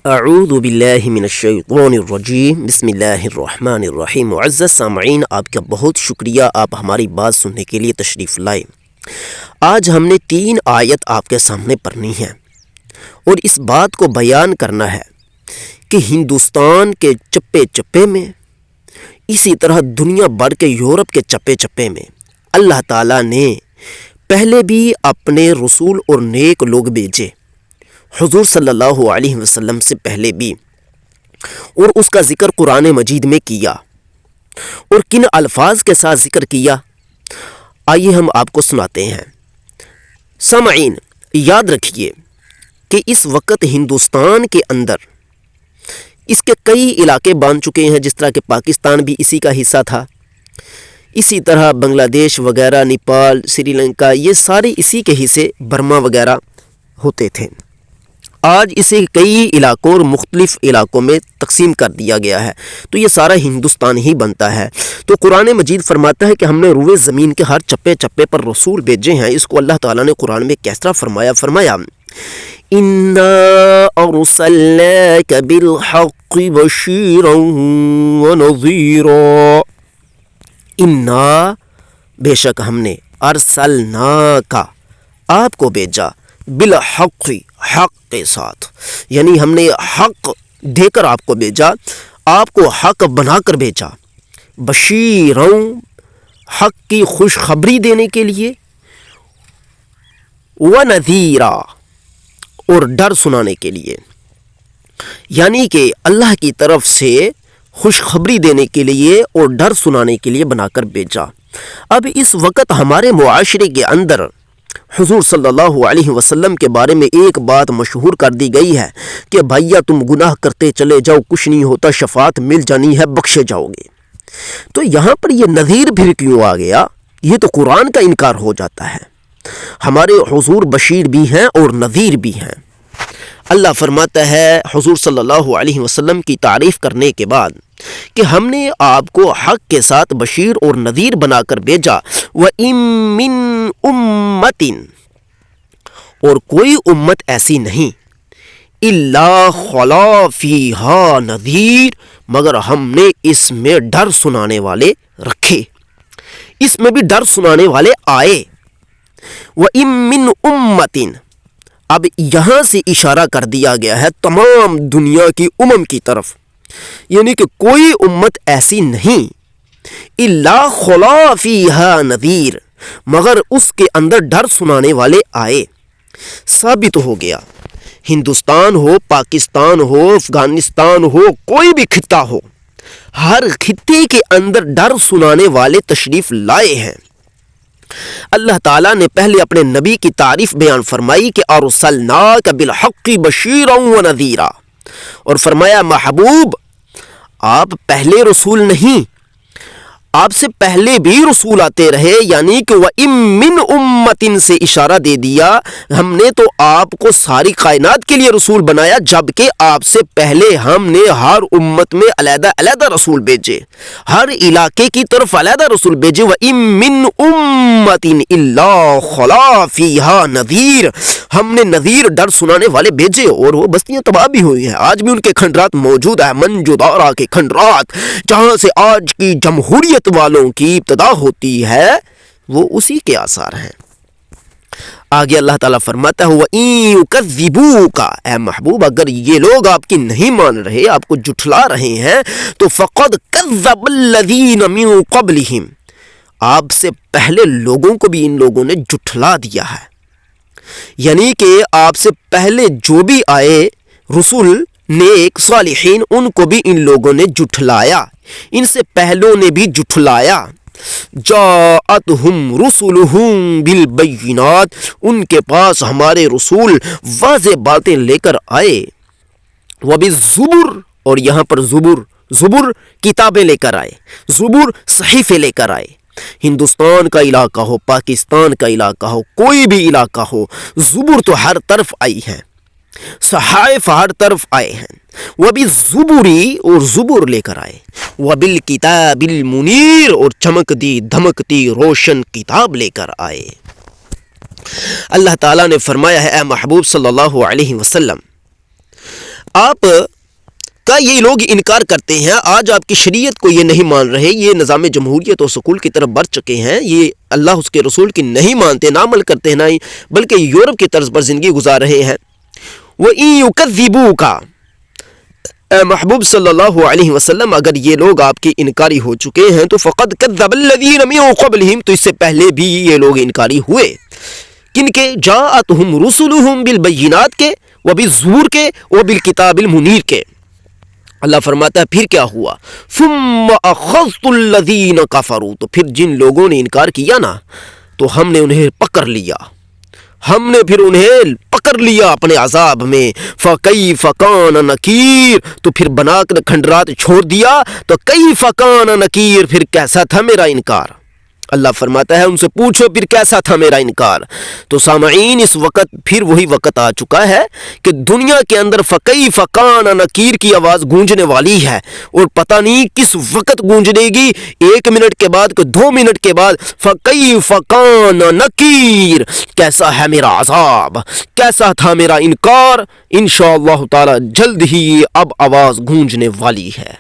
اعوذ باللہ من الشیطان الرجیم بسم اللہ الرحمن الرحیم۔ معزز سامعین، آپ کا بہت شکریہ، آپ ہماری بات سننے کے لیے تشریف لائے۔ آج ہم نے 3 آیت آپ کے سامنے پڑھنی ہے اور اس بات کو بیان کرنا ہے کہ ہندوستان کے چپے چپے میں، اسی طرح دنیا بھر کے یورپ کے چپے چپے میں اللہ تعالیٰ نے پہلے بھی اپنے رسول اور نیک لوگ بھیجے، حضور صلی اللہ علیہ وسلم سے پہلے بھی، اور اس کا ذکر قرآن مجید میں کیا، اور کن الفاظ کے ساتھ ذکر کیا، آئیے ہم آپ کو سناتے ہیں۔ سامعین، یاد رکھیے کہ اس وقت ہندوستان کے اندر اس کے کئی علاقے بن چکے ہیں، جس طرح کہ پاکستان بھی اسی کا حصہ تھا، اسی طرح بنگلہ دیش وغیرہ، نیپال، سری لنکا، یہ سارے اسی کے حصے، برما وغیرہ ہوتے تھے۔ آج اسے کئی علاقوں اور مختلف علاقوں میں تقسیم کر دیا گیا ہے، تو یہ سارا ہندوستان ہی بنتا ہے۔ تو قرآن مجید فرماتا ہے کہ ہم نے روئے زمین کے ہر چپے چپے پر رسول بھیجے ہیں۔ اس کو اللہ تعالیٰ نے قرآن میں کس طرح فرمایا اِنَّا أَرْسَلْنَاكَ بِالْحَقِّ بَشِيرًا وَنَذِيرًا۔ اِنَّا، بے شک ہم نے، ارسلناک، آپ کو بھیجا، بالحق، حق کے ساتھ، یعنی ہم نے حق دے کر آپ کو بھیجا، آپ کو حق بنا کر بھیجا، بشیروں، حق کی خوشخبری دینے کے لیے، ونذیرا، اور ڈر سنانے کے لیے، یعنی کہ اللہ کی طرف سے خوشخبری دینے کے لیے اور ڈر سنانے کے لیے بنا کر بھیجا۔ اب اس وقت ہمارے معاشرے کے اندر حضور صلی اللہ علیہ وسلم کے بارے میں ایک بات مشہور کر دی گئی ہے کہ بھائیا تم گناہ کرتے چلے جاؤ، کچھ نہیں ہوتا، شفاعت مل جانی ہے، بخشے جاؤ گے۔ تو یہاں پر یہ نذیر پھر کیوں آ گیا؟ یہ تو قرآن کا انکار ہو جاتا ہے۔ ہمارے حضور بشیر بھی ہیں اور نذیر بھی ہیں۔ اللہ فرماتا ہے حضور صلی اللہ علیہ وسلم کی تعریف کرنے کے بعد کہ ہم نے آپ کو حق کے ساتھ بشیر اور نذیر بنا کر بھیجا، وَإِن مِّن أُمَّةٍ، اور کوئی امت ایسی نہیں، إِلَّا خَلَا فِيهَا نَذِيرٌ، مگر ہم نے اس میں ڈر سنانے والے رکھے، اس میں بھی ڈر سنانے والے آئے۔ وَإِن مِّن أُمَّةٍ، اب یہاں سے اشارہ کر دیا گیا ہے تمام دنیا کی کی طرف، یعنی کہ کوئی امت ایسی نہیں، الا خلا فیہا نذیر، مگر اس کے اندر ڈر سنانے والے آئے۔ ثابت ہو گیا، ہندوستان ہو، پاکستان ہو، افغانستان ہو، کوئی بھی خطہ ہو، ہر خطے کے اندر ڈر سنانے والے تشریف لائے ہیں۔ اللہ تعالیٰ نے پہلے اپنے نبی کی تعریف بیان فرمائی کہ ارسلناک بالحق بشیرا ونذیرا، اور فرمایا محبوب آپ پہلے رسول نہیں، آپ سے پہلے بھی رسول آتے رہے، یعنی کہ وَإِن مِّن أُمَّةٍ سے اشارہ دے دیا، ہم نے تو آپ کو ساری کائنات کے لیے رسول بنایا، جبکہ آپ سے پہلے ہم نے ہر امت میں علیحدہ علیحدہ رسول بھیجے، ہر علاقے کی طرف علیحدہ رسول بھیجے۔ وَإِن مِّن أُمَّةٍ إِلَّا خَلَا فِيهَا نَذِيرٌ، ہم نے نذیر ڈر سنانے والے بھیجے، اور وہ بستیاں تباہ بھی ہوئی ہیں، آج بھی ان کے کھنڈرات موجود ہیں، منجودارا کے کھنڈرات، جہاں سے آج کی جمہوریت والوں کی ابتدا ہوتی ہے، وہ اسی کے آثار ہیں۔ آگے اللہ تعالیٰ فرماتا ہے وَإِن يُكَذِّبُوكَ، اے محبوب اگر یہ لوگ آپ کی نہیں مان رہے، آپ کو جھٹلا رہے ہیں، تو فَقَدْ كَذَّبَ الَّذِينَ مِن قَبْلِهِمْ، آپ سے پہلے لوگوں کو بھی ان لوگوں نے جھٹلا دیا ہے، یعنی کہ آپ سے پہلے جو بھی آئے رسول نیک صالحین، ان کو بھی ان لوگوں نے جھٹلایا، ان سے پہلوں نے بھی جھٹلایا۔ جاءتہم رسلہم بالبینات، ان کے پاس ہمارے رسول واضح باتیں لے کر آئے، وبالزبر، اور یہاں پر زبر کتابیں لے کر آئے، زبر صحیفے لے کر آئے۔ ہندوستان کا علاقہ ہو، پاکستان کا علاقہ ہو، کوئی بھی علاقہ ہو، زبر تو ہر طرف آئی ہیں، صحائف ہر طرف آئے ہیں۔ وبالزبری، اور زبر لے کر آئے، وبالکتاب المنیر، اور چمکتی دھمکتی روشن کتاب لے کر آئے۔ اللہ تعالیٰ نے فرمایا ہے اے محبوب صلی اللہ علیہ وسلم، آپ کا یہ لوگ انکار کرتے ہیں، آج آپ کی شریعت کو یہ نہیں مان رہے، یہ نظام جمہوریت اور سکول کی طرف بڑھ چکے ہیں، یہ اللہ اس کے رسول کی نہیں مانتے، نہ عمل کرتے ہیں، نہ ہی بلکہ یورپ کی طرز پر زندگی گزار رہے ہیں۔ وَإِن يُكَذِّبُوكَ، اے محبوب صلی اللہ علیہ وسلم، اگر یہ لوگ آپ کے انکاری ہو چکے ہیں تو فَقَدْ كَذَّبَ الَّذِينَ مِن قَبْلِهِمْ، تو اس سے پہلے بھی یہ لوگ انکاری ہوئے، کن کے؟ جَاءَتْهُمْ رُسُلُهُمْ بِالْبَيِّنَاتِ کے وَبِالزُّبُرِ کے وَبِالْكِتَابِ الْمُنِيرِ کے۔ اللہ فرماتا ہے پھر کیا ہوا؟ ثُمَّ أَخَذْتُ الَّذِينَ كَفَرُوا، تو پھر جن لوگوں نے انکار کیا نا تو ہم نے انہیں پکڑ لیا، ہم نے پھر انہیں پکڑ لیا اپنے عذاب میں۔ فَكَيْفَ كَانَ نَكِيرٌ، تو پھر بنا کر کھنڈرات چھوڑ دیا، تو كَيْفَ كَانَ نَكِيرٌ، پھر کیسا تھا میرا انکار۔ اللہ فرماتا ہے ان سے پوچھو پھر کیسا تھا میرا انکار۔ تو سامعین، اس وقت پھر وہی وقت آ چکا ہے کہ دنیا کے اندر فَكَيْفَ كَانَ نَكِيرٌ کی آواز گونجنے والی ہے، اور پتہ نہیں کس وقت گونجنے گی، 1 منٹ کے بعد کہ 2 منٹ کے بعد۔ فَكَيْفَ كَانَ نَكِيرٌ، کیسا ہے میرا عذاب، کیسا تھا میرا انکار۔ انشاءاللہ تعالی جلد ہی اب آواز گونجنے والی ہے۔